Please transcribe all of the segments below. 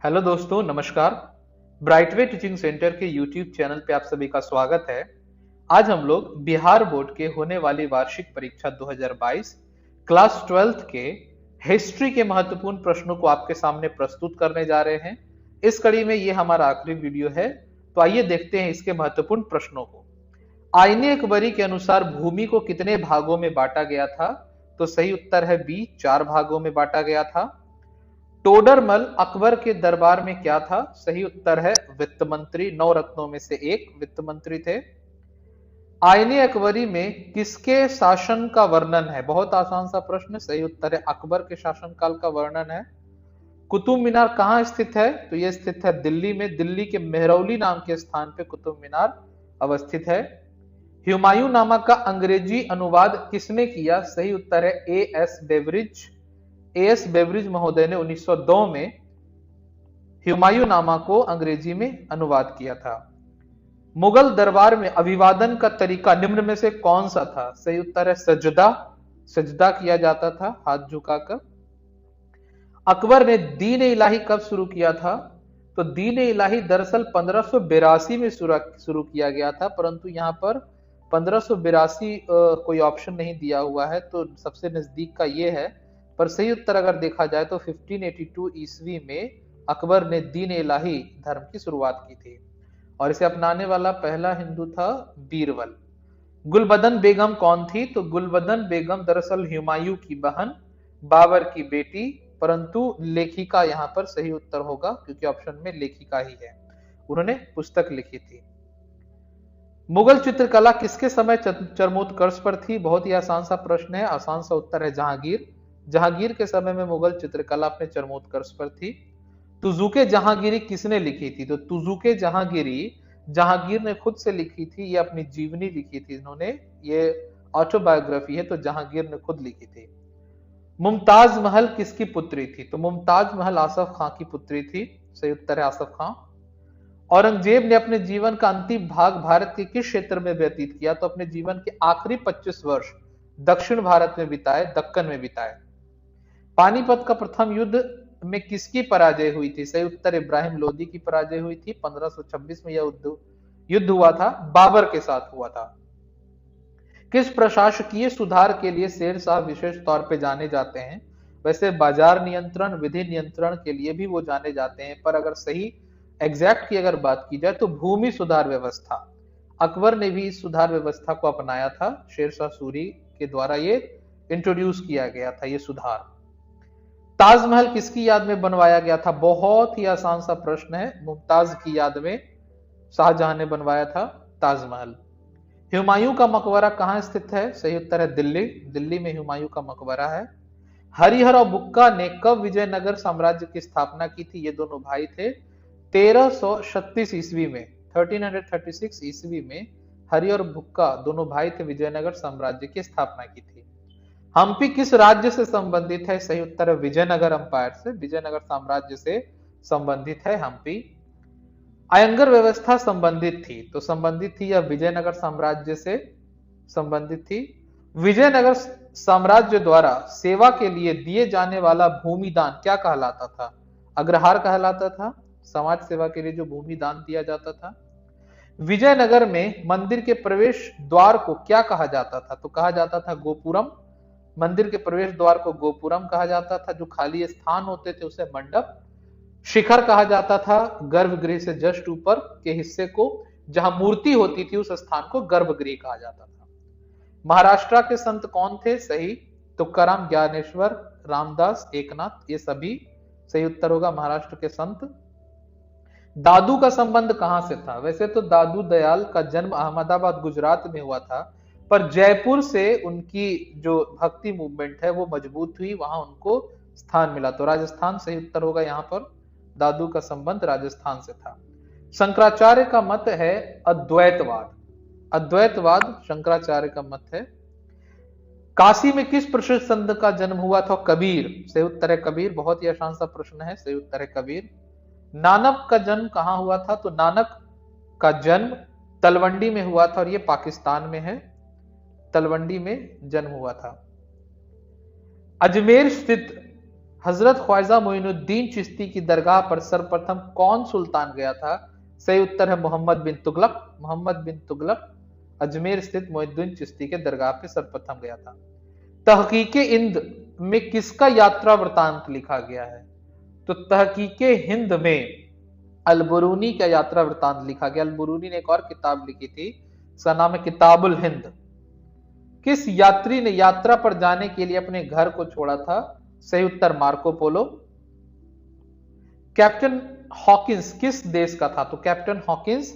Hello दोस्तों, नमस्कार। ब्राइटवे teaching centre के यूट्यूब चैनल पे आप सभी का स्वागत है। आज हम लोग बिहार बोर्ड के होने वाली वार्षिक परीक्षा 2022 क्लास 12th के हिस्ट्री के महत्वपूर्ण प्रश्नों को आपके सामने प्रस्तुत करने जा रहे हैं। इस कड़ी में ये हमारा आखिरी वीडियो है, तो आइए देखते हैं इसके महत्वपूर्ण प्रश्नों को। आईने अकबरी के अनुसार भूमि को कितने भागों में बांटा गया था? तो सही उत्तर है बी, 4 भागों में बांटा गया था। टोडरमल अकबर के दरबार में क्या था? सही उत्तर है वित्त मंत्री। 9 रत्नों में से एक वित्त मंत्री थे। आईने अकबरी में किसके शासन का वर्णन है? बहुत आसान सा प्रश्न। सही उत्तर है अकबर के शासनकाल का वर्णन है। कुतुब मीनार कहां स्थित है? तो यह स्थित है दिल्ली में। दिल्ली के मेहरौली नाम के स्थान पे कुतुब मीनार अवस्थित है। हुमायूं नामा का अंग्रेजी अनुवाद किसने किया? सही उत्तर है A S Beveridge. A S Beveridge महोदय ने 1902 में हुमायूं नामा को अंग्रेजी में अनुवाद किया था। मुगल दरबार में अभिवादन का तरीका निम्न में से कौन सा था? सही उत्तर है सजदा। सजदा किया जाता था हाथ झुकाकर। अकबर ने दीन इलाही कब शुरू किया था? तो दीन इलाही दरअसल 1582 में शुरू किया गया था, परंतु यहां पर 1582 कोई ऑप्शन नहीं दिया हुआ है, तो सबसे नजदीक का ये है। पर सही उत्तर अगर देखा जाए तो 1582 ईस्वी में अकबर ने दीन इलाही धर्म की शुरुआत की थी और इसे अपनाने वाला पहला हिंदू था बीरबल। गुलबदन बेगम कौन थी? तो गुलबदन बेगम दरअसल हुमायूं की बहन, बाबर की बेटी, परंतु लेखिका यहां पर सही उत्तर होगा क्योंकि ऑप्शन में लेखिका ही है। उन्होंने पुस्तक लिखी थी। मुगल चित्रकला किसके समय चरमोत्कर्ष पर थी? बहुत ही आसान सा प्रश्न है। आसान सा उत्तर है जहांगीर। जहांगीर के समय में मुगल चित्रकला अपने चरमोत्कर्ष पर थी। तुजुके जहांगीरी किसने लिखी थी? तो तुजुके जहांगीरी जहांगीर ने खुद से लिखी थी। ये अपनी जीवनी लिखी थी इन्होंने, ये ऑटोबायोग्राफी है, तो जहांगीर ने खुद लिखी थी। मुमताज महल किसकी पुत्री थी? तो मुमताज महल आसफ खां की पुत्री थी। सही उत्तर है आसफ खां। औरंगजेब ने अपने जीवन का अंतिम भाग भारत के किस क्षेत्र में व्यतीत किया? तो अपने जीवन के आखिरी 25 वर्ष दक्षिण भारत में बिताए, दक्कन में बिताए। पानीपत का प्रथम युद्ध में किसकी पराजय हुई थी? सही उत्तर इब्राहिम लोदी की पराजय हुई थी। 1526 में यह युद्ध हुआ था, बाबर के साथ हुआ था। किस प्रशासकीय सुधार के लिए शेर शाह विशेष तौर पे जाने जाते हैं? वैसे बाजार नियंत्रण, विधि नियंत्रण के लिए भी वो जाने जाते हैं, पर अगर सही एग्जैक्ट की अगर बात की जाए तो भूमि सुधार व्यवस्था, अकबर ने भी इस सुधार व्यवस्था को अपनाया था। शेर शाह सूरी के द्वारा ये इंट्रोड्यूस किया गया था ये सुधार। ताजमहल किसकी याद में बनवाया गया था? बहुत ही आसान सा प्रश्न है। मुमताज की याद में शाहजहां ने बनवाया था ताजमहल। हुमायूं का मकबरा कहां स्थित है? सही उत्तर है दिल्ली। दिल्ली में हुमायूं का मकबरा है। हरिहर और बुक्का ने कब विजयनगर साम्राज्य की स्थापना की थी? ये दोनों भाई थे। 1336 ईस्वी में, 1336 ईस्वी में हरिहर और बुक्का दोनों भाई थे, विजयनगर साम्राज्य की स्थापना की थी। हम्पी किस राज्य से संबंधित है? सही उत्तर है विजयनगर अंपायर से, विजयनगर साम्राज्य से संबंधित है हम्पी। अयंगर व्यवस्था संबंधित थी, तो संबंधित थी या विजयनगर साम्राज्य से संबंधित थी। विजयनगर साम्राज्य द्वारा सेवा के लिए दिए जाने वाला भूमिदान क्या कहलाता था? अग्रहार कहलाता था। समाज सेवा के लिए जो भूमिदान दिया जाता था। विजयनगर में मंदिर के प्रवेश द्वार को क्या कहा जाता था? तो कहा जाता था गोपुरम। मंदिर के प्रवेश द्वार को गोपुरम कहा जाता था। जो खाली स्थान होते थे उसे मंडप। शिखर कहा जाता था गर्भगृह से जस्ट ऊपर के हिस्से को, जहां मूर्ति होती थी उस स्थान को गर्भगृह कहा जाता था। महाराष्ट्र के संत कौन थे? सही तुकाराम, ज्ञानेश्वर, रामदास, एकनाथ, ये सभी सही उत्तर होगा महाराष्ट्र के संत। दादू का संबंध कहां से था? वैसे तो दादू दयाल का जन्म अहमदाबाद गुजरात में हुआ था, पर जयपुर से उनकी जो भक्ति मूवमेंट है वो मजबूत हुई, वहां उनको स्थान मिला, तो राजस्थान सही उत्तर होगा। यहां पर दादू का संबंध राजस्थान से था। शंकराचार्य का मत है अद्वैतवाद। अद्वैतवाद शंकराचार्य का मत है। काशी में किस प्रसिद्ध संत का जन्म हुआ था? कबीर। सही उत्तर है कबीर। बहुत ही आसान सा प्रश्न है, सही उत्तर है कबीर। नानक का जन्म कहां हुआ था? तो नानक का जन्म तलवंडी में हुआ था और यह पाकिस्तान में है। तलवंडी में जन्म हुआ था। अजमेर स्थित हजरत ख्वाजा मोइनुद्दीन चिश्ती की दरगाह पर सर्वप्रथम कौन सुल्तान गया था? सही उत्तर है मोहम्मद बिन तुगलक। मोहम्मद बिन तुगलक अजमेर स्थित मोइनुद्दीन चिश्ती के दरगाह पे सर्वप्रथम गया था। तहकीके हिंद में किसका यात्रा वृतांत लिखा गया है? तो तहकीके हिंद में अलबरूनी का यात्रा वृतांत लिखा गया। अलबरूनी ने एक और किताब लिखी थी, उसका नाम है किताबुल हिंद। किस यात्री ने यात्रा पर जाने के लिए अपने घर को छोड़ा था? सही उत्तर मार्को पोलो। कैप्टन हॉकिंस किस देश का था? तो कैप्टन हॉकिंस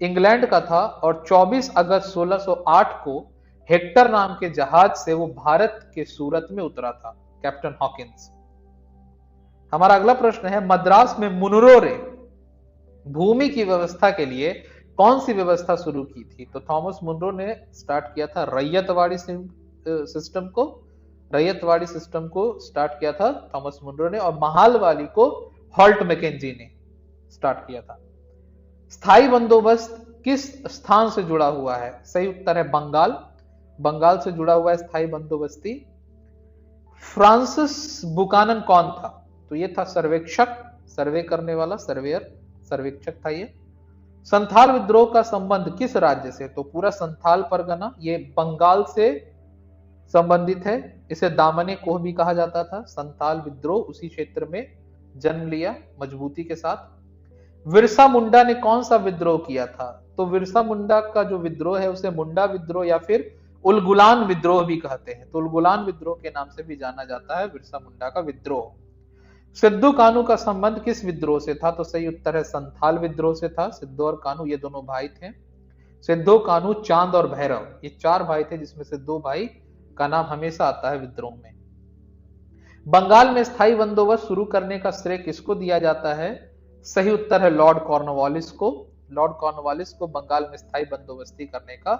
इंग्लैंड का था और 24 अगस्त 1608 को हेक्टर नाम के जहाज से वो भारत के सूरत में उतरा था, कैप्टन हॉकिंस। हमारा अगला प्रश्न है, मद्रास में मुनरो ने भूमि की व्यवस्था के लिए कौन सी व्यवस्था शुरू की थी? तो थॉमस मुनरो ने स्टार्ट किया था रैयतवाड़ी सिस्टम को। रैयतवाड़ी सिस्टम को स्टार्ट किया था थॉमस मुनरो ने, और महालवाली को हॉल्ट मैकेंजी ने स्टार्ट किया था। स्थायी बंदोबस्त किस स्थान से जुड़ा हुआ है? सही उत्तर है बंगाल। बंगाल से जुड़ा हुआ है स्थायी बंदोबस्ती। फ्रांसिस बुकानन कौन था? तो ये था सर्वेक्षक, सर्वे करने वाला, सर्वेयर, सर्वेक्षक था ये। संथाल विद्रोह का संबंध किस राज्य से? तो पूरा संथाल परगना ये बंगाल से संबंधित है। इसे दामने कोह भी कहा जाता था। संथाल विद्रोह उसी क्षेत्र में जन्म लिया मजबूती के साथ। बिरसा मुंडा ने कौन सा विद्रोह किया था? तो बिरसा मुंडा का जो विद्रोह है उसे मुंडा विद्रोह या फिर उलगुलान विद्रोह भी कहते हैं। तो उलगुलान विद्रोह के नाम से भी जाना जाता है बिरसा मुंडा का विद्रोह। सिद्धू कानू का संबंध किस विद्रोह से था? तो सही उत्तर है संथाल विद्रोह से था। सिद्धू और कानू ये दोनों भाई थे। सिद्धू, कानू, चांद और भैरव ये चार भाई थे, जिसमें से दो भाई का नाम हमेशा आता है विद्रोह में। बंगाल में स्थायी बंदोबस्त शुरू करने का श्रेय किसको दिया जाता है? सही उत्तर है लॉर्ड कॉर्नवालिस को। लॉर्ड कॉर्नवालिस को बंगाल में स्थायी बंदोबस्ती करने का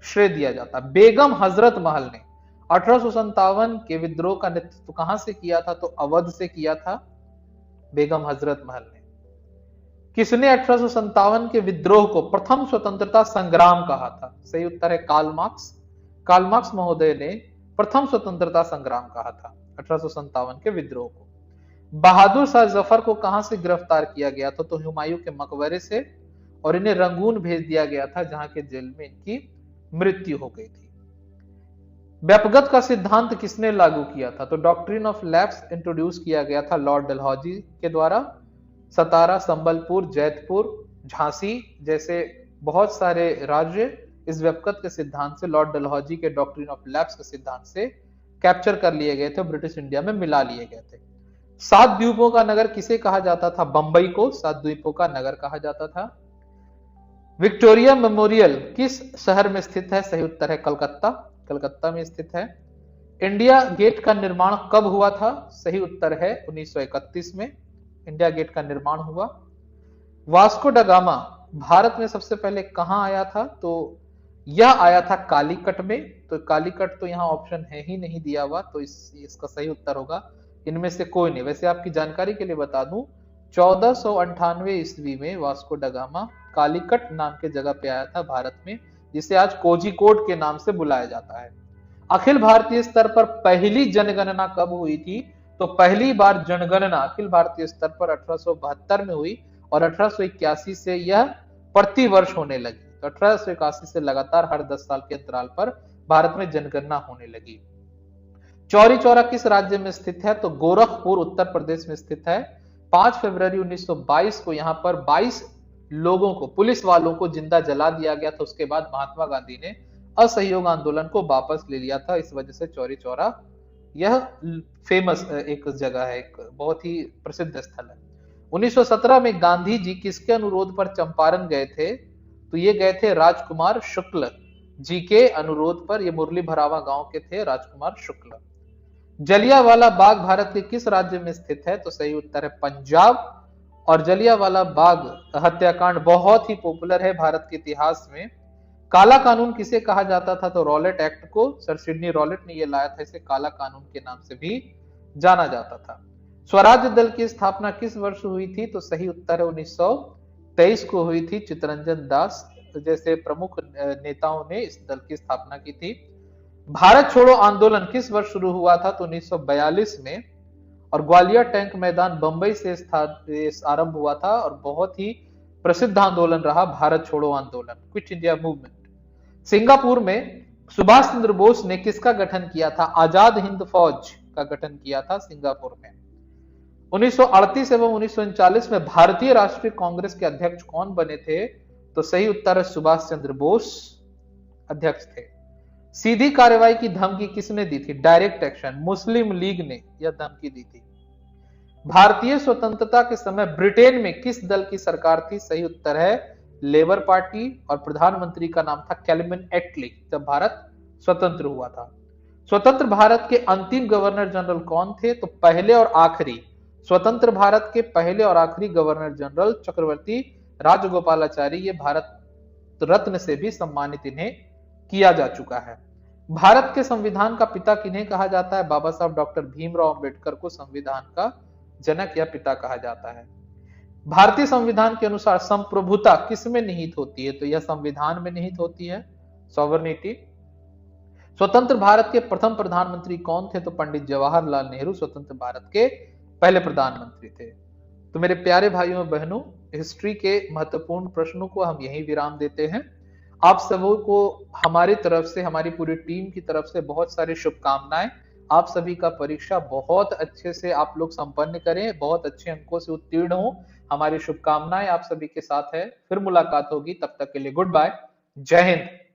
श्रेय दिया जाता है। बेगम हजरत महल ने 1857 के विद्रोह का नेतृत्व कहां से किया था? तो अवध से किया था बेगम हजरत महल ने। किसने 1857 के विद्रोह को प्रथम स्वतंत्रता संग्राम कहा था? सही उत्तर है कार्ल मार्क्स। कार्ल मार्क्स महोदय ने प्रथम स्वतंत्रता संग्राम कहा था 1857 के विद्रोह को। बहादुर शाह जफर को कहां से गिरफ्तार किया गया था? तो हुमायूं के मकबरे से, और इन्हें रंगून भेज दिया गया था जहां के जेल में इनकी मृत्यु हो गई थी। व्यापगत का सिद्धांत किसने लागू किया था? तो डॉक्ट्रिन ऑफ लैप्स इंट्रोड्यूस किया गया था लॉर्ड डलहौजी के द्वारा। सतारा, संबलपुर, जैतपुर, झांसी जैसे बहुत सारे राज्य इस व्यापगत के सिद्धांत से, लॉर्ड डलहौजी के डॉक्ट्रिन ऑफ लैप्स के सिद्धांत से कैप्चर कर लिए गए थे, ब्रिटिश इंडिया में मिला लिए गए थे। 7 द्वीपों का नगर किसे कहा जाता था? बंबई को 7 द्वीपों का नगर कहा जाता था। विक्टोरिया मेमोरियल किस शहर में स्थित है? सही उत्तर है कलकत्ता। कलकत्ता में स्थित है। इंडिया गेट का निर्माण कब हुआ था? सही उत्तर है 1931 में इंडिया गेट का निर्माण हुआ। वास्को ड गामा भारत में सबसे पहले कहां आया था? तो यह आया था कालीकट में। तो कालीकट तो यहाँ ऑप्शन है ही नहीं दिया हुआ, तो इसका सही उत्तर होगा इनमें से कोई नहीं। वैसे आपकी जानकारी के लिए बता दूं, 1498 ईस्वी में वास्को ड गामा कालीकट नाम के जगह पे आया था भारत में, जिसे आज कोझिकोड के नाम से बुलाया जाता है। अखिल भारतीय स्तर पर पहली जनगणना कब हुई थी? तो पहली बार जनगणना अखिल भारतीय स्तर पर 1872 में हुई और 1881 से यह प्रति वर्ष होने लगी। तो 1881 से लगातार हर 10 साल के अंतराल पर भारत में जनगणना होने लगी। चौरी चौरा किस राज्य में स्थित है? तो गोरखपुर उत्तर प्रदेश में स्थित है। 5 फरवरी 1922 को यहाँ पर 22 लोगों को, पुलिस वालों को जिंदा जला दिया गया था। उसके बाद महात्मा गांधी ने असहयोग आंदोलन को वापस ले लिया था। इस वजह से चौरी चौरा यह फेमस एक जगह है, एक बहुत ही प्रसिद्ध स्थल है। 1917 में गांधी जी किसके अनुरोध पर चंपारण गए थे? तो ये गए थे राजकुमार शुक्ल जी के अनुरोध पर। ये मुरली भरावा गांव के थे राजकुमार शुक्ल। जलियांवाला बाग भारत के किस राज्य में स्थित है? तो सही उत्तर है पंजाब। और जलियांवाला बाग हत्याकांड बहुत ही पॉपुलर है भारत के इतिहास में। काला कानून किसे कहा जाता था? तो रॉलेट एक्ट को सर सिडनी रॉलेट ने यह लाया था। इसे काला कानून के नाम से भी जाना जाता था। स्वराज्य दल की स्थापना किस वर्ष हुई थी? तो सही उत्तर है 1923 को हुई थी। चित्तरंजन दास जैसे प्रमुख नेताओं ने इस दल की स्थापना की थी। भारत छोड़ो आंदोलन किस वर्ष शुरू हुआ था? तो 1942 में। और ग्वालियर टैंक मैदान बंबई से आरंभ हुआ था और बहुत ही प्रसिद्ध आंदोलन रहा भारत छोड़ो आंदोलन, क्विट इंडिया मूवमेंट। सिंगापुर में सुभाष चंद्र बोस ने किसका गठन किया था? आजाद हिंद फौज का गठन किया था सिंगापुर में। 1938 एवं 1939 में भारतीय राष्ट्रीय कांग्रेस के अध्यक्ष कौन बने थे? तो सही उत्तर है सुभाष चंद्र बोस अध्यक्ष थे। सीधी कार्रवाई की धमकी किसने दी थी? डायरेक्ट एक्शन, मुस्लिम लीग ने यह धमकी दी थी। भारतीय स्वतंत्रता के समय ब्रिटेन में किस दल की सरकार थी? सही उत्तर है लेबर पार्टी और प्रधानमंत्री का नाम था कैल्विन एटली जब भारत स्वतंत्र हुआ था। स्वतंत्र भारत के अंतिम गवर्नर जनरल कौन थे? तो पहले और आखिरी, स्वतंत्र भारत के पहले और आखिरी गवर्नर जनरल चक्रवर्ती राजगोपालाचारी, ये भारत रत्न से भी सम्मानित इन्हें किया जा चुका है। भारत के संविधान का पिता किन्हें कहा जाता है? बाबा साहब डॉक्टर भीमराव अंबेडकर को संविधान का जनक या पिता कहा जाता है। भारतीय संविधान के अनुसार संप्रभुता किसमें निहित होती है? तो यह संविधान में निहित होती है, सॉवरनिटी। स्वतंत्र भारत के प्रथम प्रधानमंत्री कौन थे? तो पंडित जवाहरलाल नेहरू स्वतंत्र भारत के पहले प्रधानमंत्री थे। तो मेरे प्यारे भाइयों और बहनों, हिस्ट्री के महत्वपूर्ण प्रश्नों को हम यहीं विराम देते हैं। आप सबों को हमारी तरफ से, हमारी पूरी टीम की तरफ से बहुत सारी शुभकामनाएं। आप सभी का परीक्षा बहुत अच्छे से आप लोग संपन्न करें, बहुत अच्छे अंकों से उत्तीर्ण हो, हमारी शुभकामनाएं आप सभी के साथ है। फिर मुलाकात होगी, तब तक के लिए गुड बाय, जय हिंद।